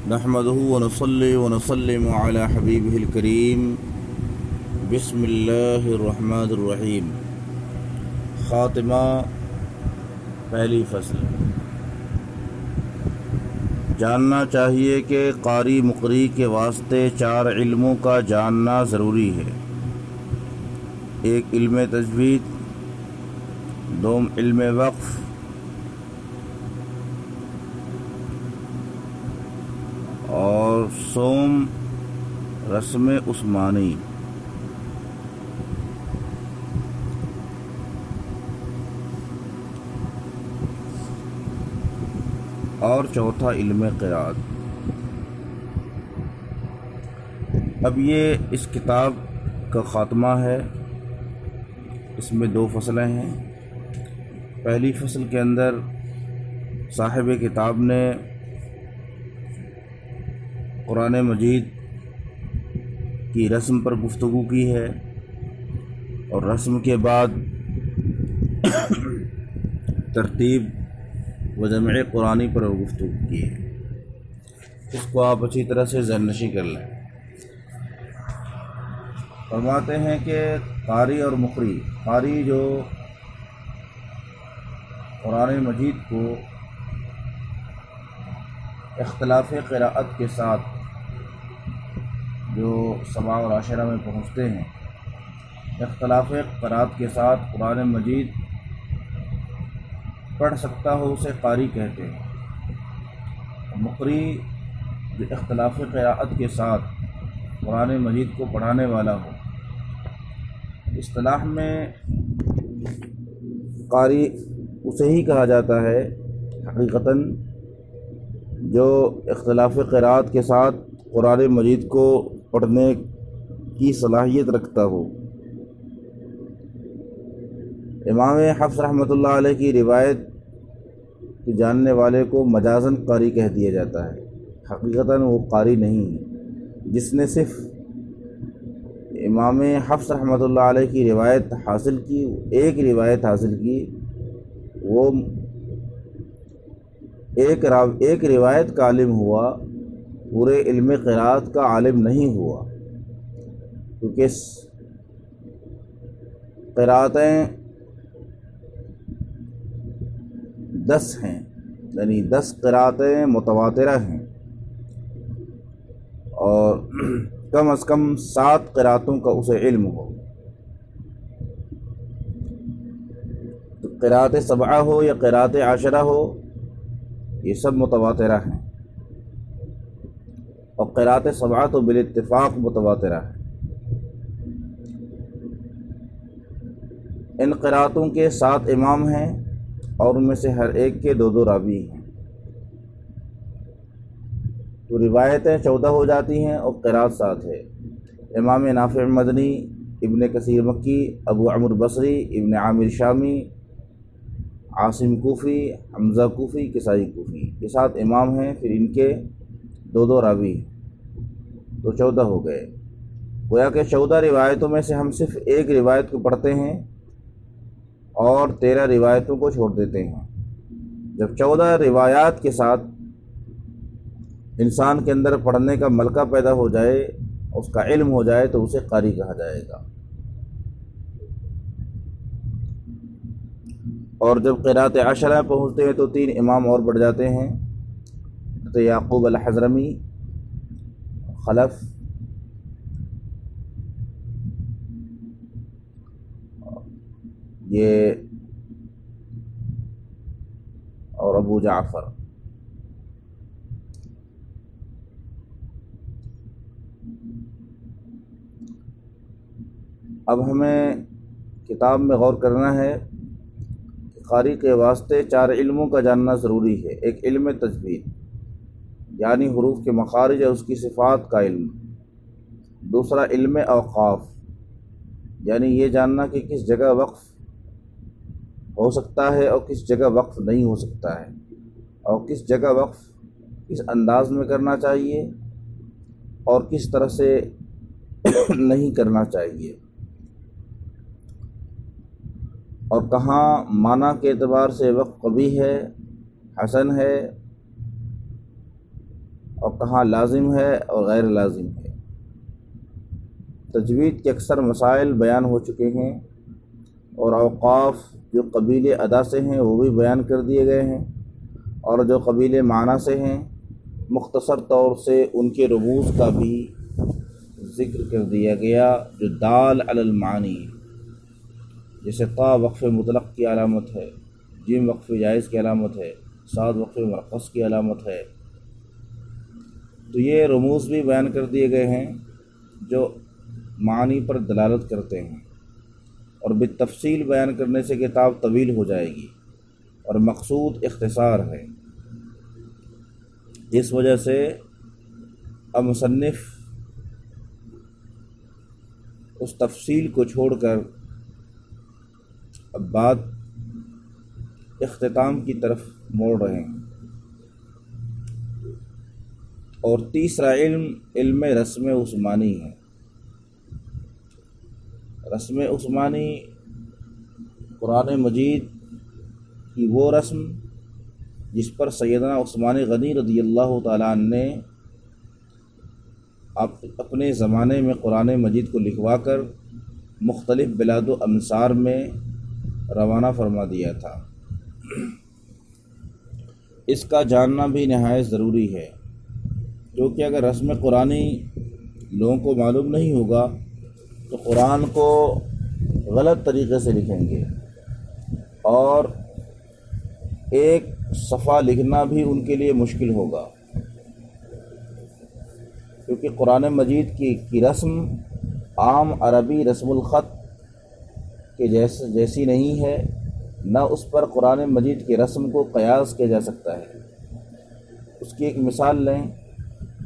نحمده ونصلي ونسلم على حبيبه الكريم بسم اللہ الرحمن الرحیم۔ خاتمہ، پہلی فصل۔ جاننا چاہیے کہ قاری مقری کے واسطے 4 علموں کا جاننا ضروری ہے۔ ایک علم تجوید، دوم علم وقف، اور سوم رسم عثمانی۔ اور چوتھا علم قرات۔ اب یہ اس کتاب کا خاتمہ ہے۔ اس میں 2 فصلیں ہیں۔ پہلی فصل کے اندر صاحب کتاب نے قرآن مجید کی رسم پر گفتگو کی ہے، اور رسم کے بعد ترتیب و جمع قرآنی پر گفتگو کی ہے۔ اس کو آپ اچھی طرح سے ذہن نشین کر لیں۔ فرماتے ہیں کہ قاری اور مقری، قاری جو قرآن مجید کو اختلاف قراءت کے ساتھ جو سبع اور عاشرہ میں پہنچتے ہیں، اختلاف قراءت کے ساتھ قرآن مجید پڑھ سکتا ہو، اسے قاری کہتے ہیں۔ مقری جو اختلاف قراءت کے ساتھ قرآن مجید کو پڑھانے والا ہو، اصطلاح میں قاری اسے ہی کہا جاتا ہے حقیقتاً جو اختلاف قراءت کے ساتھ قرآن مجید کو پڑھنے کی صلاحیت رکھتا ہو۔ امام حفص رحمۃ اللہ علیہ کی روایت کے جاننے والے کو مجازاً قاری کہہ دیا جاتا ہے، حقیقتاً وہ قاری نہیں ہے۔ جس نے صرف امام حفص رحمۃ اللہ علیہ کی روایت حاصل کی، ایک روایت حاصل کی، وہ ایک روایت کا عالم ہوا، پورے علم قراءت کا عالم نہیں ہوا، کیونکہ قراءتیں 10 ہیں، یعنی 10 قراءتیں متواترہ ہیں، اور کم از کم 7 قراءتوں کا اسے علم ہو۔ تو قراءت سبعہ ہو یا قراءت عاشرہ ہو، یہ سب متواترہ ہیں، اور قراءت سبعہ تو بالاتفاق متواترہ ہے۔ ان قراءتوں کے 7 امام ہیں، اور ان میں سے ہر ایک کے 2 راوی ہیں، تو روایتیں 14 ہو جاتی ہیں اور قراءت 7 ہے۔ امام نافع مدنی، ابن کثیر مکی، ابو عمرو بصری، ابن عامر شامی، عاصم کوفی، حمزہ کوفی، کسائی کوفی، یہ 7 امام ہیں، پھر ان کے 2 راوی، تو 14 ہو گئے۔ گویا کہ 14 روایتوں میں سے ہم صرف ایک روایت کو پڑھتے ہیں اور 13 روایتوں کو چھوڑ دیتے ہیں۔ جب 14 روایات کے ساتھ انسان کے اندر پڑھنے کا ملکہ پیدا ہو جائے، اس کا علم ہو جائے، تو اسے قاری کہا جائے گا۔ اور جب قراءت عشرہ پہنچتے ہیں تو 3 امام اور بڑھ جاتے ہیں، حضرت یعقوب الحضرمی، خلف، یہ اور ابو جعفر۔ اب ہمیں کتاب میں غور کرنا ہے کہ قاری کے واسطے 4 علموں کا جاننا ضروری ہے۔ ایک علم تجوید، یعنی حروف کے مخارج اور اس کی صفات کا علم۔ دوسرا علم اوقاف، یعنی یہ جاننا کہ کس جگہ وقف ہو سکتا ہے اور کس جگہ وقف نہیں ہو سکتا ہے، اور کس جگہ وقف کس انداز میں کرنا چاہیے اور کس طرح سے نہیں کرنا چاہیے، اور کہاں معنی کے اعتبار سے وقف قبیح ہے، حسن ہے، اور کہاں لازم ہے اور غیر لازم ہے۔ تجوید کے اکثر مسائل بیان ہو چکے ہیں، اور اوقاف جو قبیل ادا سے ہیں وہ بھی بیان کر دیے گئے ہیں، اور جو قبیل معنی سے ہیں مختصر طور سے ان کے رموز کا بھی ذکر کر دیا گیا، جو دال علی المعانی، جیسے طا وقف مطلق کی علامت ہے، جیم وقف جائز کی علامت ہے، صاد وقف مرخص کی علامت ہے۔ تو یہ رموز بھی بیان کر دیے گئے ہیں جو معنی پر دلالت کرتے ہیں، اور بالتفصیل بیان کرنے سے کتاب طویل ہو جائے گی، اور مقصود اختصار ہے۔ اس وجہ سے اب مصنف اس تفصیل کو چھوڑ کر اب بات اختتام کی طرف موڑ رہے ہیں۔ اور تیسرا علم رسم عثمانی ہے۔ رسم عثمانی قرآن مجید کی وہ رسم جس پر سیدنا عثمان غنی رضی اللہ تعالیٰ عنہ نے اپنے زمانے میں قرآن مجید کو لکھوا کر مختلف بلاد و امصار میں روانہ فرما دیا تھا۔ اس کا جاننا بھی نہایت ضروری ہے، کیونکہ اگر رسم قرآنی لوگوں کو معلوم نہیں ہوگا تو قرآن کو غلط طریقے سے لکھیں گے، اور ایک صفحہ لکھنا بھی ان کے لیے مشکل ہوگا، کیونکہ قرآن مجید کی رسم عام عربی رسم الخط کے جیسی نہیں ہے، نہ اس پر قرآن مجید کی رسم کو قیاس کیا جا سکتا ہے۔ اس کی ایک مثال لیں،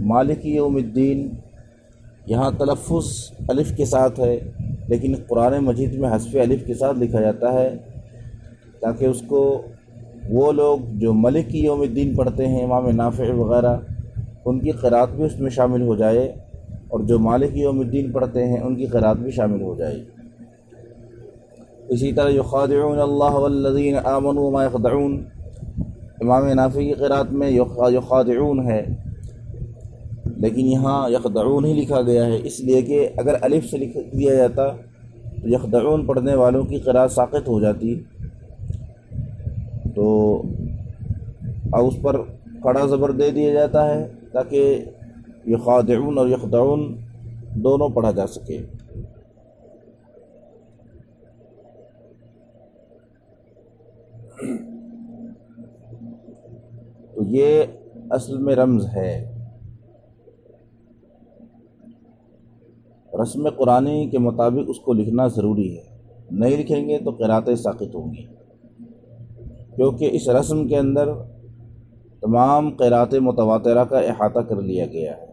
مالک یوم الدین، یہاں تلفظ الف کے ساتھ ہے، لیکن قرآن مجید میں حذف الف کے ساتھ لکھا جاتا ہے تاکہ اس کو وہ لوگ جو ملک یوم الدین پڑھتے ہیں، امام نافع وغیرہ، ان کی قرات بھی اس میں شامل ہو جائے، اور جو مالک یوم الدین پڑھتے ہیں ان کی قرات بھی شامل ہو جائے۔ اسی طرح یخادعون اللہ والذین آمنوا وما یخدعون، امام نافع کی قرات میں یخادعون ہے، لیکن یہاں یخدعون ہی لکھا گیا ہے، اس لیے کہ اگر الف سے لکھ دیا جاتا تو یخدعون پڑھنے والوں کی قرات ساقط ہو جاتی، تو اب اس پر کڑا زبر دے دیا جاتا ہے تاکہ یخادعون اور یخدعون دونوں پڑھا جا سکے۔ تو یہ اصل میں رمز ہے۔ رسم قرآنی کے مطابق اس کو لکھنا ضروری ہے، نہیں لکھیں گے تو قراتیں ساقط ہوں گی، کیونکہ اس رسم کے اندر تمام قرات متواترہ کا احاطہ کر لیا گیا ہے۔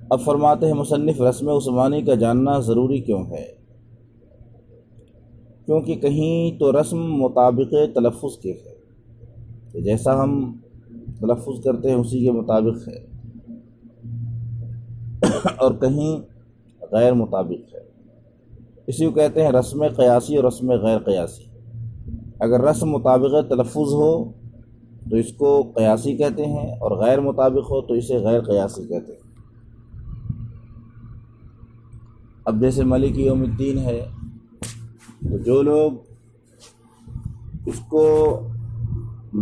اب فرماتے ہیں مصنف، رسم عثمانی کا جاننا ضروری کیوں ہے؟ کیونکہ کہیں تو رسم مطابق تلفظ کے ہے کہ جیسا ہم تلفظ کرتے ہیں اسی کے مطابق ہے، اور کہیں غیر مطابق ہے۔ اسی کو کہتے ہیں رسم قیاسی اور رسم غیر قیاسی۔ اگر رسم مطابق تلفظ ہو تو اس کو قیاسی کہتے ہیں، اور غیر مطابق ہو تو اسے غیر قیاسی کہتے ہیں۔ اب جیسے مالک یوم الدین ہے، تو جو لوگ اس کو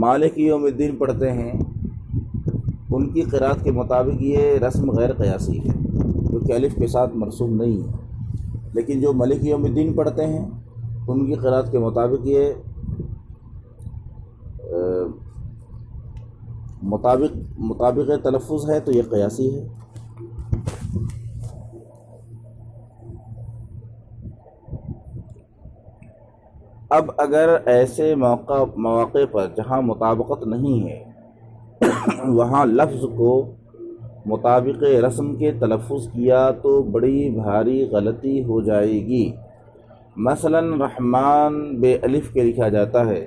مالک یوم الدین پڑھتے ہیں ان کی قرات کے مطابق یہ رسم غیر قیاسی ہے، کیونکہ الف کے ساتھ مرسوم نہیں ہے، لیکن جو مالک یوم الدین پڑھتے ہیں ان کی قرات کے مطابق یہ مطابق تلفظ ہے، تو یہ قیاسی ہے۔ اب اگر ایسے مواقع پر جہاں مطابقت نہیں ہے وہاں لفظ کو مطابق رسم کے تلفظ کیا تو بڑی بھاری غلطی ہو جائے گی۔ مثلا رحمان بے الف کے لکھا جاتا ہے،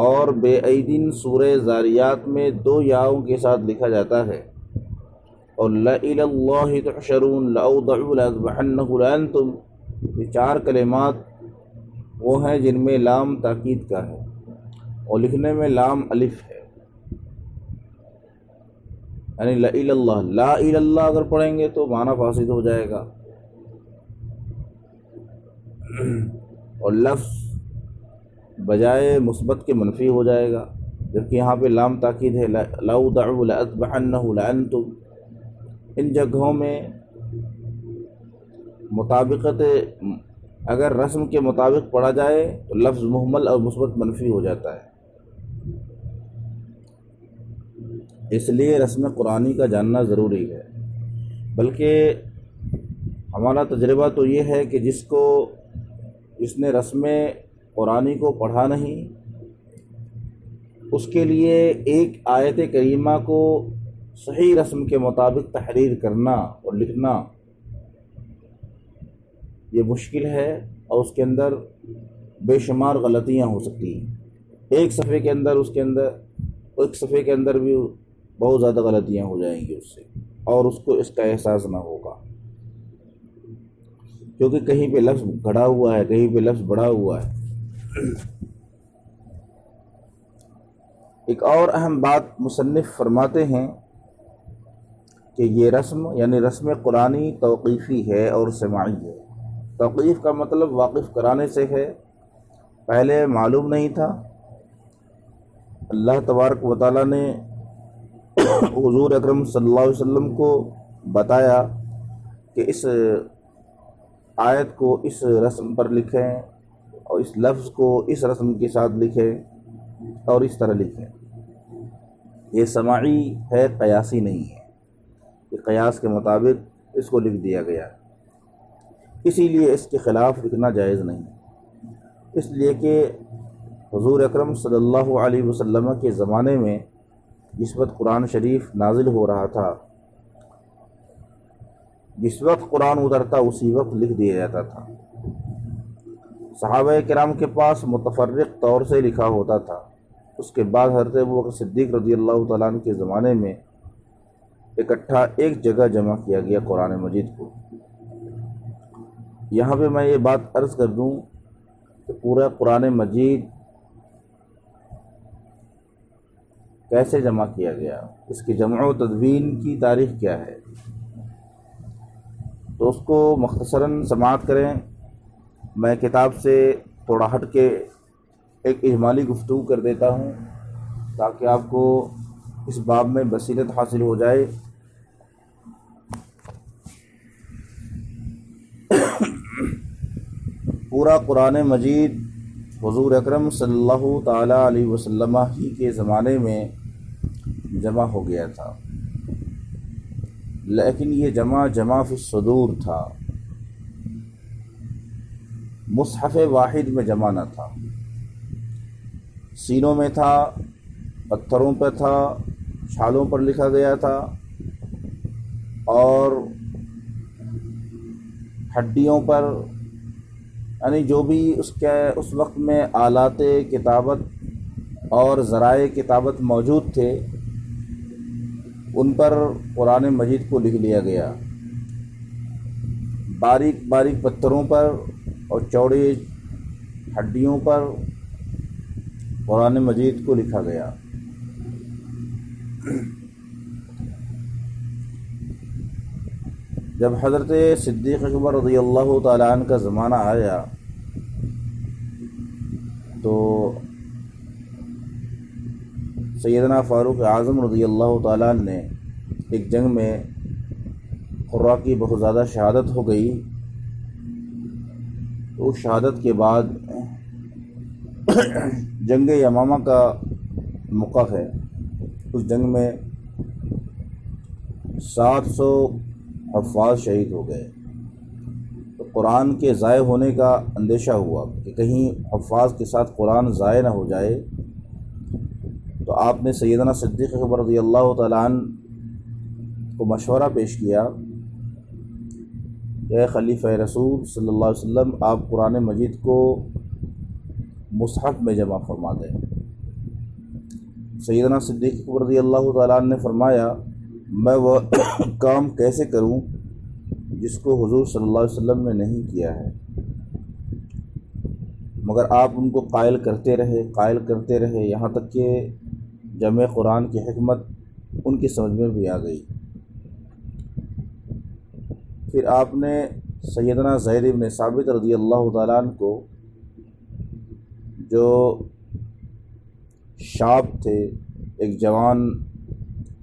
اور بے عیدن سورہ زاریات میں 2 یاؤں کے ساتھ لکھا جاتا ہے، اور لَإِلَى اللَّهِ تُحْشَرُونَ لَأَوْضَعُوا لَأَذْبَحَنَّهُ لَأَنْتُمْ، یہ 4 کلمات وہ ہیں جن میں لام تاکید کا ہے، اور لکھنے میں لام الف ہے، یعنی لا الہ اللہ، لا الہ اللہ اگر پڑھیں گے تو معنی فاسد ہو جائے گا، اور لفظ بجائے مثبت کے منفی ہو جائے گا، جبکہ یہاں پہ لام تاکید ہے، لو دعوا لأذبحنہ لأنتم۔ ان جگہوں میں مطابقت، اگر رسم کے مطابق پڑھا جائے تو لفظ مہمل اور مثبت منفی ہو جاتا ہے، اس لیے رسم قرآنی کا جاننا ضروری ہے۔ بلکہ ہمارا تجربہ تو یہ ہے کہ جس نے رسم قرآنی کو پڑھا نہیں، اس کے لیے ایک آیت کریمہ کو صحیح رسم کے مطابق تحریر کرنا اور لکھنا یہ مشکل ہے، اور اس کے اندر بے شمار غلطیاں ہو سکتی ہیں۔ ایک صفحے کے اندر بھی بہت زیادہ غلطیاں ہو جائیں گی اس سے، اور اس کو اس کا احساس نہ ہوگا، کیونکہ کہیں پہ لفظ گھڑا ہوا ہے، کہیں پہ لفظ بڑھا ہوا ہے۔ ایک اور اہم بات مصنف فرماتے ہیں کہ یہ رسم یعنی رسم قرآنی توقیفی ہے اور سماعی ہے۔ توقیف کا مطلب واقف کرانے سے ہے، پہلے معلوم نہیں تھا، اللہ تبارک و تعالیٰ نے حضور اکرم صلی اللہ علیہ وسلم کو بتایا کہ اس آیت کو اس رسم پر لکھیں اور اس لفظ کو اس رسم کے ساتھ لکھیں اور اس طرح لکھیں۔ یہ سماعی ہے، قیاسی نہیں ہے، یہ قیاس کے مطابق اس کو لکھ دیا گیا ہے، اسی لیے اس کے خلاف لکھنا جائز نہیں، اس لیے کہ حضور اکرم صلی اللہ علیہ وسلم کے زمانے میں جس وقت قرآن شریف نازل ہو رہا تھا، جس وقت قرآن اترتا اسی وقت لکھ دیا جاتا تھا۔ صحابہ کرام کے پاس متفرق طور سے لکھا ہوتا تھا، اس کے بعد حضرت ابوبکر صدیق رضی اللہ تعالیٰ عنہ کے زمانے میں اکٹھا ایک جگہ جمع کیا گیا قرآن مجید کو۔ یہاں پہ میں یہ بات عرض کر دوں کہ پورا قرآن مجید کیسے جمع کیا گیا، اس کی جمع و تدوین کی تاریخ کیا ہے، تو اس کو مختصراً سماعت کریں۔ میں کتاب سے تھوڑا ہٹ کے ایک اجمالی گفتگو کر دیتا ہوں تاکہ آپ کو اس باب میں بصیرت حاصل ہو جائے۔ پورا قرآن مجید حضور اکرم صلی اللہ تعالیٰ علیہ وسلم ہی کے زمانے میں جمع ہو گیا تھا، لیکن یہ جمع فی الصدور تھا، مصحف واحد میں جمع نہ تھا، سینوں میں تھا، پتھروں پر تھا، چھالوں پر لکھا گیا تھا، اور ہڈیوں پر، یعنی جو بھی اس وقت میں آلات کتابت اور ذرائع کتابت موجود تھے ان پر قرآن مجید کو لکھ لیا گیا، باریک باریک پتھروں پر اور چوڑی ہڈیوں پر قرآن مجید کو لکھا گیا۔ جب حضرت صدیق اکبر رضی اللہ تعالیٰ عنہ کا زمانہ آیا تو سیدنا فاروق اعظم رضی اللہ تعالیٰ عنہ نے ایک جنگ میں قراء کی بہت زیادہ شہادت ہو گئی، تو اس شہادت کے بعد جنگ یمامہ کا موقع ہے، اس جنگ میں 700 حفاظ شہید ہو گئے، تو قرآن کے ضائع ہونے کا اندیشہ ہوا کہ کہیں حفاظ کے ساتھ قرآن ضائع نہ ہو جائے، تو آپ نے سیدنا صدیق اکبر رضی اللہ تعالیٰ عنہ کو مشورہ پیش کیا کہ اے خلیفہ رسول صلی اللہ علیہ وسلم، آپ قرآن مجید کو مصحف میں جمع فرما دیں۔ سیدنا صدیق اکبر رضی اللہ تعالیٰ عنہ نے فرمایا، میں وہ کام کیسے کروں جس کو حضور صلی اللہ علیہ وسلم نے نہیں کیا ہے، مگر آپ ان کو قائل کرتے رہے یہاں تک کہ جمع قرآن کی حکمت ان کی سمجھ میں بھی آ گئی۔ پھر آپ نے سیدنا زید بن ثابت رضی اللہ تعالیٰ عنہ کو، جو شاب تھے، ایک جوان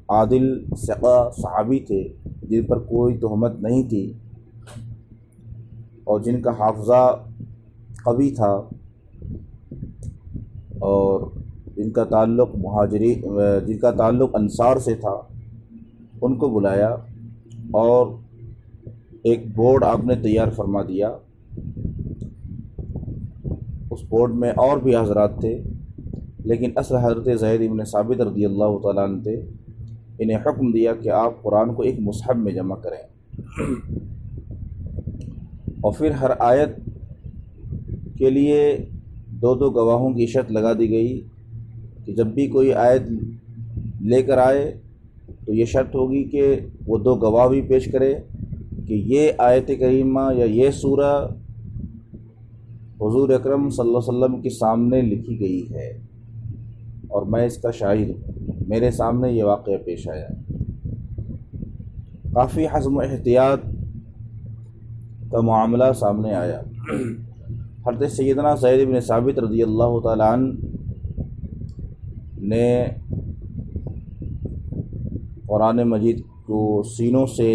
عادل ثقہ صحابی تھے جن پر کوئی تہمت نہیں تھی اور جن کا حافظہ قوی تھا اور جن کا تعلق انصار سے تھا، ان کو بلایا اور ایک بورڈ آپ نے تیار فرما دیا۔ اس بورڈ میں اور بھی حضرات تھے، لیکن اصل حضرت زید بن ثابت رضی اللہ تعالیٰ عنہ تھے۔ انہیں حکم دیا کہ آپ قرآن کو ایک مصحف میں جمع کریں، اور پھر ہر آیت کے لیے دو گواہوں کی شرط لگا دی گئی کہ جب بھی کوئی آیت لے کر آئے تو یہ شرط ہوگی کہ وہ دو گواہ بھی پیش کرے کہ یہ آیت کریمہ یا یہ سورہ حضور اکرم صلی اللہ علیہ وسلم کے سامنے لکھی گئی ہے اور میں اس کا شاہد ہوں، میرے سامنے یہ واقعہ پیش آیا۔ کافی حزم و احتیاط کا معاملہ سامنے آیا۔ حضرت سیدنا زید بن ثابت رضی اللہ تعالیٰ عنہ نے قرآن مجید کو سینوں سے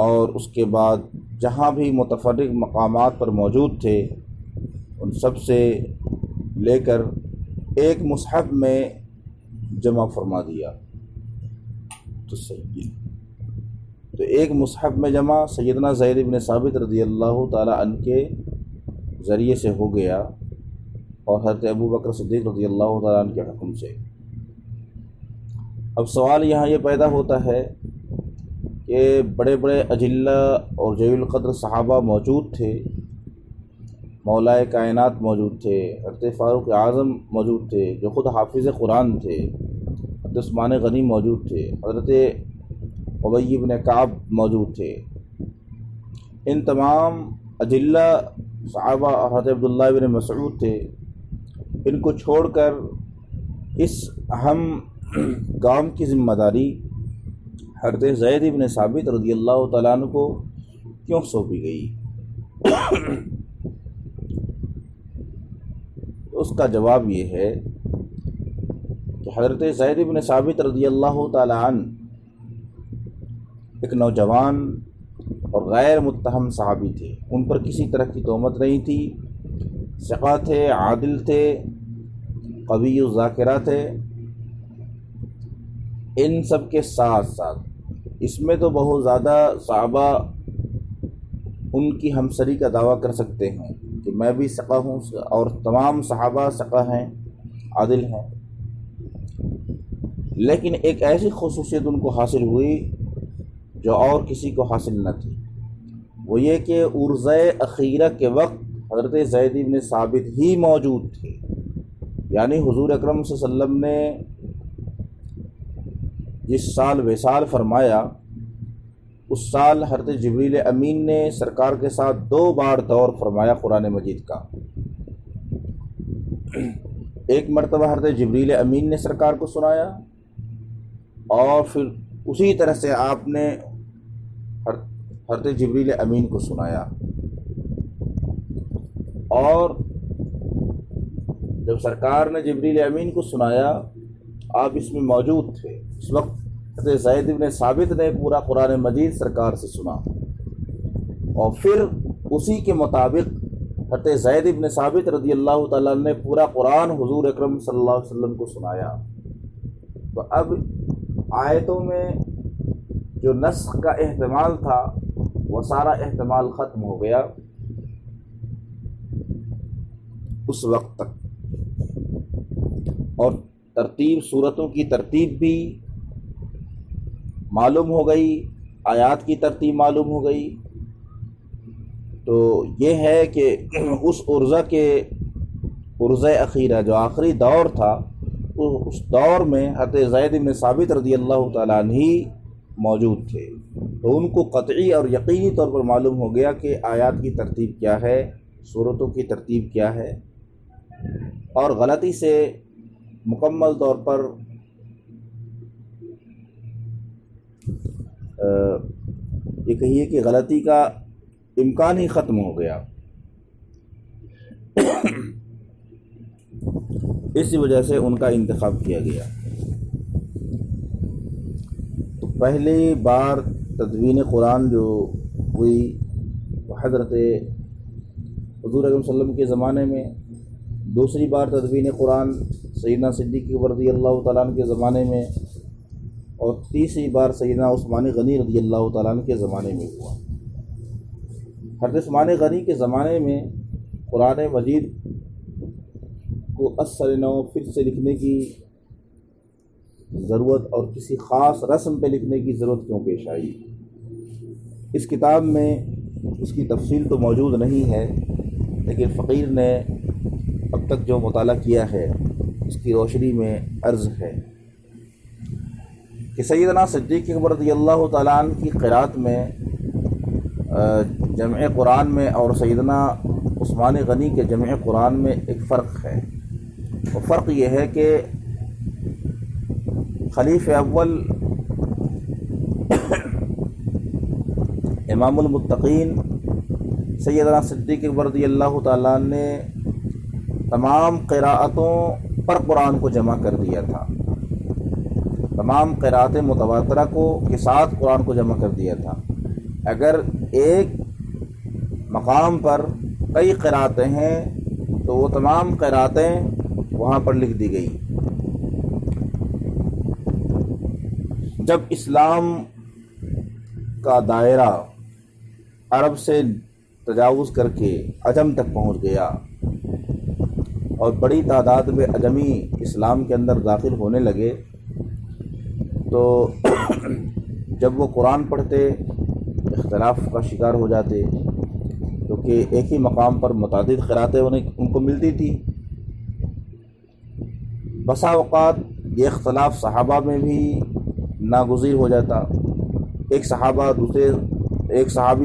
اور اس کے بعد جہاں بھی متفرق مقامات پر موجود تھے ان سب سے لے کر ایک مصحف میں جمع فرما دیا۔ تو ایک مصحف میں جمع سیدنا زید بن ثابت رضی اللہ تعالی عنہ کے ذریعے سے ہو گیا اور حضرت ابو بکر صدیق رضی اللہ تعالی عنہ کے حکم سے۔ اب سوال یہاں یہ پیدا ہوتا ہے کہ بڑے بڑے اجلہ اور جلیل القدر صحابہ موجود تھے، مولائے کائنات موجود تھے، حضرت فاروق اعظم موجود تھے جو خود حافظ قرآن تھے، حضرت عثمان غنی موجود تھے، حضرت ابی بن کعب موجود تھے۔ ان تمام اجلہ صحابہ اور حضرت عبداللہ بن مسعود تھے۔ ان کو چھوڑ کر اس اہم کام کی ذمہ داری حضرت زید بن ثابت رضی اللہ تعالیٰ عنہ کو کیوں سونپی گئی؟ اس کا جواب یہ ہے کہ حضرت زید بن ثابت رضی اللہ تعالیٰ عنہ ایک نوجوان اور غیر متہم صحابی تھے، ان پر کسی طرح کی تہمت نہیں تھی، ثقہ تھے، عادل تھے، قوی الذاکرہ تھے۔ ان سب کے ساتھ ساتھ اس میں تو بہت زیادہ صحابہ ان کی ہمسری کا دعویٰ کر سکتے ہیں کہ میں بھی ثقہ ہوں اور تمام صحابہ ثقہ ہیں، عادل ہیں، لیکن ایک ایسی خصوصیت ان کو حاصل ہوئی جو اور کسی کو حاصل نہ تھی، وہ یہ کہ عرضۂ اخیرہ کے وقت حضرت زید بن ثابت ہی موجود تھے۔ یعنی حضور اکرم صلی اللہ علیہ وسلم نے جس سال وصال فرمایا اس سال حضرت جبریل امین نے سرکار کے ساتھ 2 بار دور فرمایا قرآن مجید کا۔ ایک مرتبہ حضرت جبریل امین نے سرکار کو سنایا اور پھر اسی طرح سے آپ نے حضرت جبریل امین کو سنایا، اور جب سرکار نے جبریل امین کو سنایا آپ اس میں موجود تھے۔ اس وقت حضرت زید بن ثابت نے پورا قرآن مجید سرکار سے سنا اور پھر اسی کے مطابق حضرت زید بن ثابت رضی اللہ تعالیٰ نے پورا قرآن حضور اکرم صلی اللہ علیہ وسلم کو سنایا۔ تو اب آیتوں میں جو نسخ کا احتمال تھا وہ سارا احتمال ختم ہو گیا اس وقت تک، اور ترتیب صورتوں کی ترتیب بھی معلوم ہو گئی، آیات کی ترتیب معلوم ہو گئی۔ تو یہ ہے کہ اس عرضۂ اخیرہ جو آخری دور تھا اس دور میں حضرت زید بن ثابت رضی اللہ تعالیٰ عنہ ہی موجود تھے، تو ان کو قطعی اور یقینی طور پر معلوم ہو گیا کہ آیات کی ترتیب کیا ہے صورتوں کی ترتیب کیا ہے، اور غلطی سے مکمل طور پر یہ کہیے کہ غلطی کا امکان ہی ختم ہو گیا۔ اسی وجہ سے ان کا انتخاب کیا گیا۔ تو پہلی بار تدوین قرآن جو ہوئی وہ حضرت حضور اکرم صلی اللہ علیہ وسلم کے زمانے میں، دوسری بار تدوین قرآن سیدنا صدیق رضی اللہ تعالیٰ عنہ کے زمانے میں، اور تیسری بار سیدنا عثمان غنی رضی اللہ تعالیٰ عنہ کے زمانے میں ہوا۔ حضرت عثمان غنی کے زمانے میں قرآن مجید کو اثر نو پھر سے لکھنے کی ضرورت اور کسی خاص رسم پہ لکھنے کی ضرورت کیوں پیش آئی؟ اس کتاب میں اس کی تفصیل تو موجود نہیں ہے، لیکن فقیر نے اب تک جو مطالعہ کیا ہے اس کی روشنی میں عرض ہے کہ سیدنا صدیق اکبر رضی اللہ تعالیٰ عنہ کی قرات میں جمع قرآن میں اور سیدنا عثمان غنی کے جمع قرآن میں ایک فرق ہے۔ وہ فرق یہ ہے کہ خلیفہ اول امام المتقین سیدنا صدیق اکبر رضی اللہ تعالیٰ عنہ نے تمام قراءتوں پر قرآن کو جمع کر دیا تھا، تمام قراءت متواترہ کے ساتھ قرآن کو جمع کر دیا تھا۔ اگر ایک مقام پر کئی قراءتیں ہیں تو وہ تمام قراءتیں وہاں پر لکھ دی گئی۔ جب اسلام کا دائرہ عرب سے تجاوز کر کے عجم تک پہنچ گیا اور بڑی تعداد میں عجمی اسلام کے اندر داخل ہونے لگے، تو جب وہ قرآن پڑھتے اختلاف کا شکار ہو جاتے، کیونکہ ایک ہی مقام پر متعدد قراتیں ان کو ملتی تھی۔ بسا اوقات یہ اختلاف صحابہ میں بھی ناگزیر ہو جاتا، ایک صحابی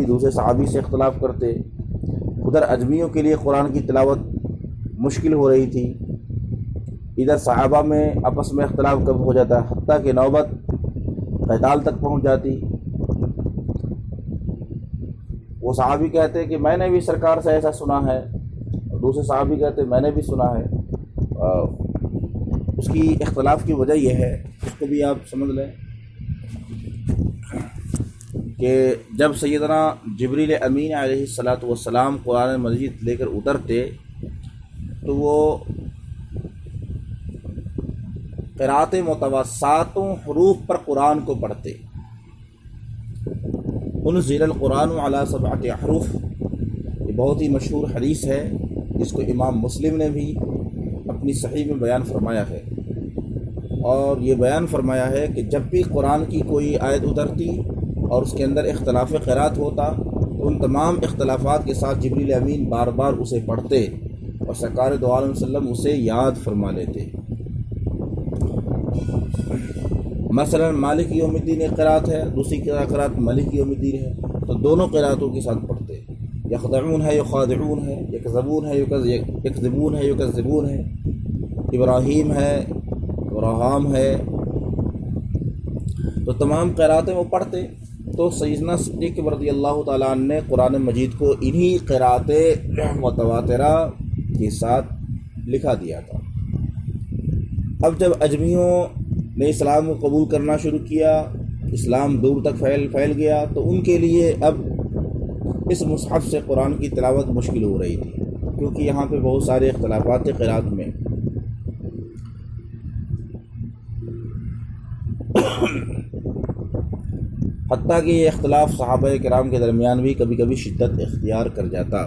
دوسرے صحابی سے اختلاف کرتے، ادھر اجمیوں کے لیے قرآن کی تلاوت مشکل ہو رہی تھی، ادھر صحابہ میں آپس میں اختلاف کب ہو جاتا، حتیٰ کہ نوبت قتال تک پہنچ جاتی۔ وہ صحابی کہتے کہ میں نے بھی سرکار سے ایسا سنا ہے، اور دوسرے صحابی کہتے میں نے بھی سنا ہے۔ اس کی اختلاف کی وجہ یہ ہے، اس کو بھی آپ سمجھ لیں کہ جب سیدنا جبریل امین علیہ الصلاۃ والسلام قرآن مجید لے کر اترتے تو وہ قرات متوسطوں حروف پر قرآن کو پڑھتے۔ انزل القرآن علی 7 احرف، یہ بہت ہی مشہور حدیث ہے جس کو امام مسلم نے بھی اپنی صحیح میں بیان فرمایا ہے، اور یہ بیان فرمایا ہے کہ جب بھی قرآن کی کوئی آیت اترتی اور اس کے اندر اختلاف قرات ہوتا تو ان تمام اختلافات کے ساتھ جبریل امین بار بار اسے پڑھتے اور سرکار دو عالم وسلم اسے یاد فرما لیتے۔ مثلا مالک یوم الدین ایک قرات ہے، دوسری قرات مالک یوم الدین ہے، تو دونوں قراتوں کے ساتھ پڑھتے۔ یخدعون ہے یخادعون ہے، یکذبون ہے یکذبون ہے یکذبون ہے، ابراہیم ہے ابراہام ہے، تو تمام قراتیں وہ پڑھتے۔ تو سیدنا صدیق رضی اللہ تعالیٰ عنہ نے قرآن مجید کو انہی قرات متواترہ کے ساتھ لکھا دیا تھا۔ اب جب اجمیوں نے اسلام کو قبول کرنا شروع کیا، اسلام دور تک پھیل گیا، تو ان کے لیے اب اس مصحف سے قرآن کی تلاوت مشکل ہو رہی تھی، کیونکہ یہاں پہ بہت سارے اختلافات قرات میں۔ حتیٰ کہ یہ اختلاف صحابہ کرام کے درمیان بھی کبھی کبھی شدت اختیار کر جاتا۔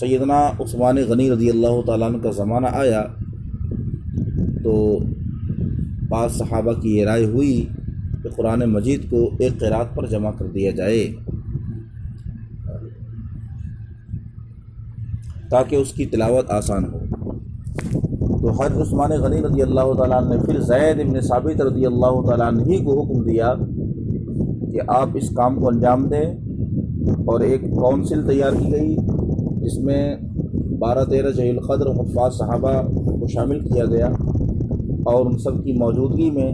سیدنا عثمان غنی رضی اللہ تعالیٰ عنہ کا زمانہ آیا تو بعض صحابہ کی یہ رائے ہوئی کہ قرآن مجید کو ایک قرات پر جمع کر دیا جائے تاکہ اس کی تلاوت آسان ہو۔ تو حضرت عثمان غنی رضی اللہ تعالیٰ عنہ نے پھر زید بن ثابت رضی اللہ تعالیٰ عنہ ہی کو حکم دیا کہ آپ اس کام کو انجام دیں اور ایک کونسل تیار کی گئی جس میں 12-13 ذی القدر حفاظ صحابہ کو شامل کیا گیا، اور ان سب کی موجودگی میں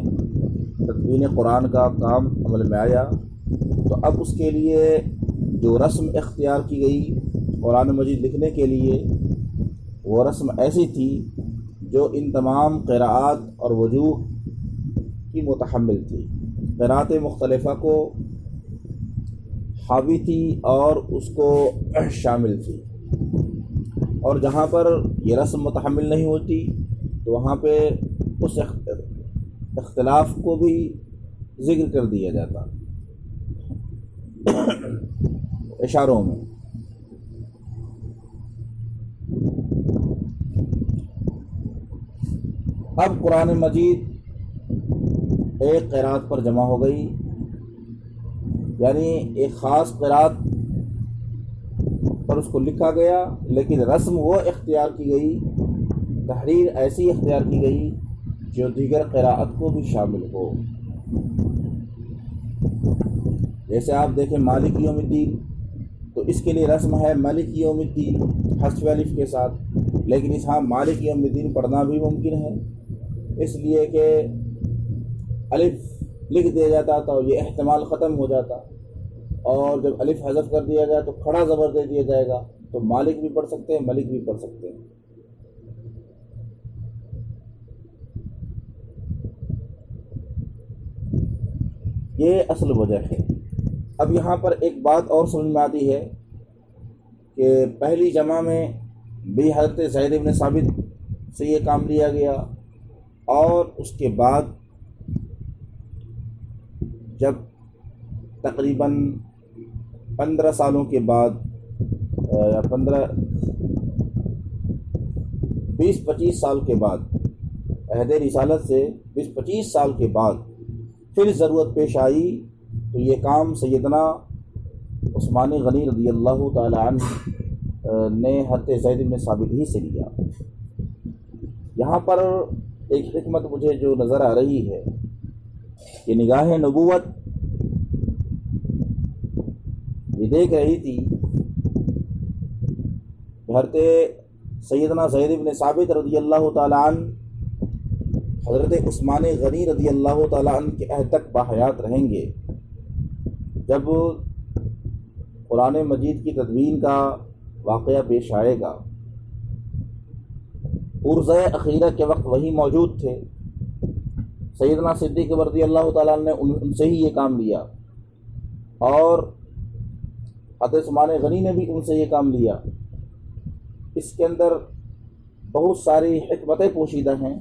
تدوین قرآن کا کام عمل میں آیا۔ تو اب اس کے لیے جو رسم اختیار کی گئی قرآن مجید لکھنے کے لیے، وہ رسم ایسی تھی جو ان تمام قراءات اور وجوہ کی متحمل تھی، قراءات مختلفہ کو حاوی تھی اور اس کو شامل تھی۔ اور جہاں پر یہ رسم متحمل نہیں ہوتی تو وہاں پہ اس اختلاف کو بھی ذکر کر دیا جاتا اشاروں میں۔ اب قرآن مجید ایک قرأت پر جمع ہو گئی، یعنی ایک خاص قرأت پر اس کو لکھا گیا، لیکن رسم وہ اختیار کی گئی، تحریر ایسی اختیار کی گئی جو دیگر قرأت کو بھی شامل ہو۔ جیسے آپ دیکھیں مالک یوم الدین، تو اس کے لیے رسم ہے مالک یوم الدین حذف الف کے ساتھ، لیکن اس ہاں مالک یوم الدین پڑھنا بھی ممکن ہے، اس لیے کہ الف لکھ دیا جاتا تو یہ احتمال ختم ہو جاتا، اور جب الف حذف کر دیا گیا تو کھڑا زبر دے دیا جائے گا، تو مالک بھی پڑھ سکتے ہیں، ملک بھی پڑھ سکتے ہیں۔ یہ اصل وجہ ہے۔ اب یہاں پر ایک بات اور سمجھ میں آتی ہے کہ پہلی جمع میں بھی حضرت زید بن ثابت سے یہ کام لیا گیا، اور اس کے بعد جب تقریباً 15 سالوں کے بعد یا 20-25 سال کے بعد، عہد رسالت سے 20-25 سال کے بعد پھر ضرورت پیش آئی تو یہ کام سیدنا عثمان غنی رضی اللہ تعالی عنہ نے حضرت زید بن ثابت ہی سے لیا۔ یہاں پر ایک حکمت مجھے جو نظر آ رہی ہے کہ نگاہ نبوت یہ دیکھ رہی تھی کہ حضرت سیدنا زید بن ثابت رضی اللہ تعالی عنہ حضرت عثمان غنی رضی اللہ تعالی عنہ کے عہد تک باحیات رہیں گے۔ جب قرآن مجید کی تدوین کا واقعہ پیش آئے گا، عرضہ اخیرہ کے وقت وہی موجود تھے، سیدنا صدیق رضی اللہ تعالیٰ عنہ نے ان سے ہی یہ کام لیا، اور حضرت عثمان غنی نے بھی ان سے یہ کام لیا۔ اس کے اندر بہت ساری حکمتیں پوشیدہ ہیں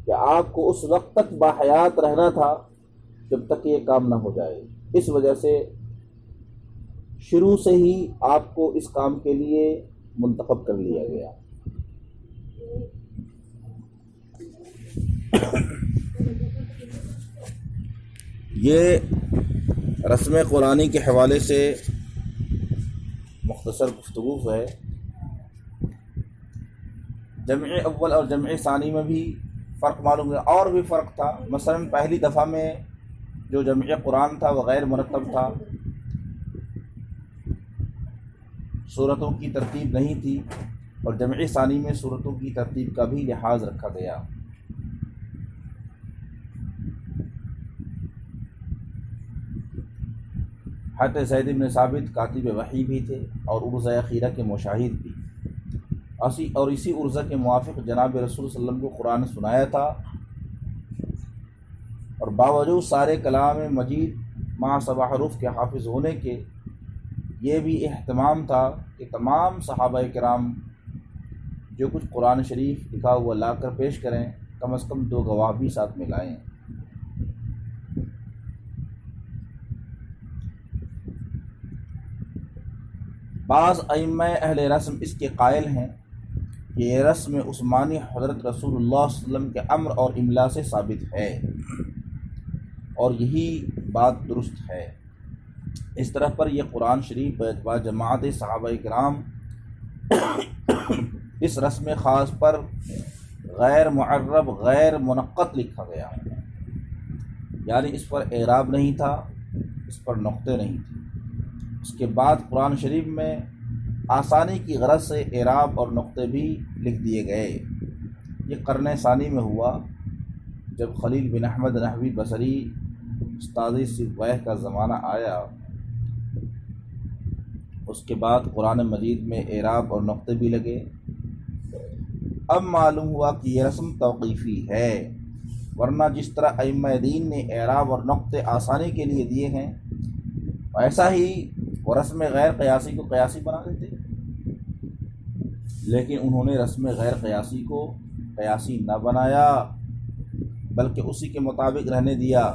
کہ آپ کو اس وقت تک باحیات رہنا تھا جب تک یہ کام نہ ہو جائے، اس وجہ سے شروع سے ہی آپ کو اس کام کے لیے منتخب کر لیا گیا۔ یہ رسم قرآنی کے حوالے سے مختصر گفتگو ہے۔ جمع اول اور جمع ثانی میں بھی فرق معلوم ہے، اور بھی فرق تھا۔ مثلا پہلی دفعہ میں جو جمع قرآن تھا وہ غیر مرتب تھا، سورتوں کی ترتیب نہیں تھی، اور جمع ثانی میں سورتوں کی ترتیب کا بھی لحاظ رکھا گیا۔ حضرت زید بن ثابت کاتب وحی بھی تھے اور عرضہ اخیرہ کے مشاہد بھی، اور اسی عرضہ کے موافق جناب رسول صلی اللہ علیہ وسلم کو قرآن سنایا تھا، اور باوجود سارے کلام مجید مع سبع حروف کے حافظ ہونے کے یہ بھی اہتمام تھا کہ تمام صحابہ کرام جو کچھ قرآن شریف لکھا ہوا لا کر پیش کریں، کم از کم 2 گواہ بھی ساتھ میں لائیں۔ بعض ائمہ اہل رسم اس کے قائل ہیں کہ یہ رسم عثمانی حضرت رسول اللہ صلی اللہ علیہ وسلم کے امر اور املا سے ثابت ہے، اور یہی بات درست ہے۔ اس طرح پر یہ قرآن شریف با جماعت صحابہ کرام اس رسم خاص پر غیر معرب غیر منقط لکھا گیا، یعنی اس پر اعراب نہیں تھا، اس پر نقطے نہیں تھے، اس کے بعد قرآن شریف میں آسانی کی غرض سے اعراب اور نقطے بھی لکھ دیے گئے۔ یہ قرن ثانی میں ہوا جب خلیل بن احمد نحوی بصری استاذی سیبویہ کا زمانہ آیا۔ اس کے بعد قرآن مجید میں اعراب اور نقطے بھی لگے۔ اب معلوم ہوا کہ یہ رسم توقیفی ہے، ورنہ جس طرح ائمہ دین نے اعراب اور نقطے آسانی کے لیے دیے ہیں، ایسا ہی وہ رسم غیر قیاسی کو قیاسی بنا دیتے، لیکن انہوں نے رسم غیر قیاسی کو قیاسی نہ بنایا بلکہ اسی کے مطابق رہنے دیا۔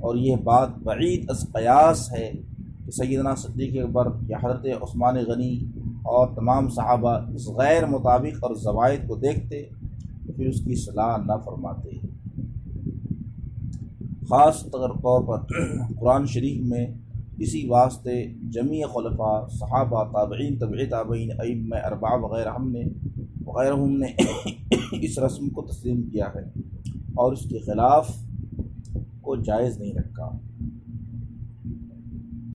اور یہ بات بعید از قیاس ہے کہ سیدنا صدیق اکبر یا حضرت عثمان غنی اور تمام صحابہ اس غیر مطابق اور زوائد کو دیکھتے پھر اس کی اصلاح نہ فرماتے۔ خاص طور پر قرآن شریف میں اسی واسطے جمیع خلفاء، صحابہ، تابعین، تبع تابعین، ائمہ اربعہ وغیرہم نے اس رسم کو تسلیم کیا ہے اور اس کے خلاف کو جائز نہیں رکھا۔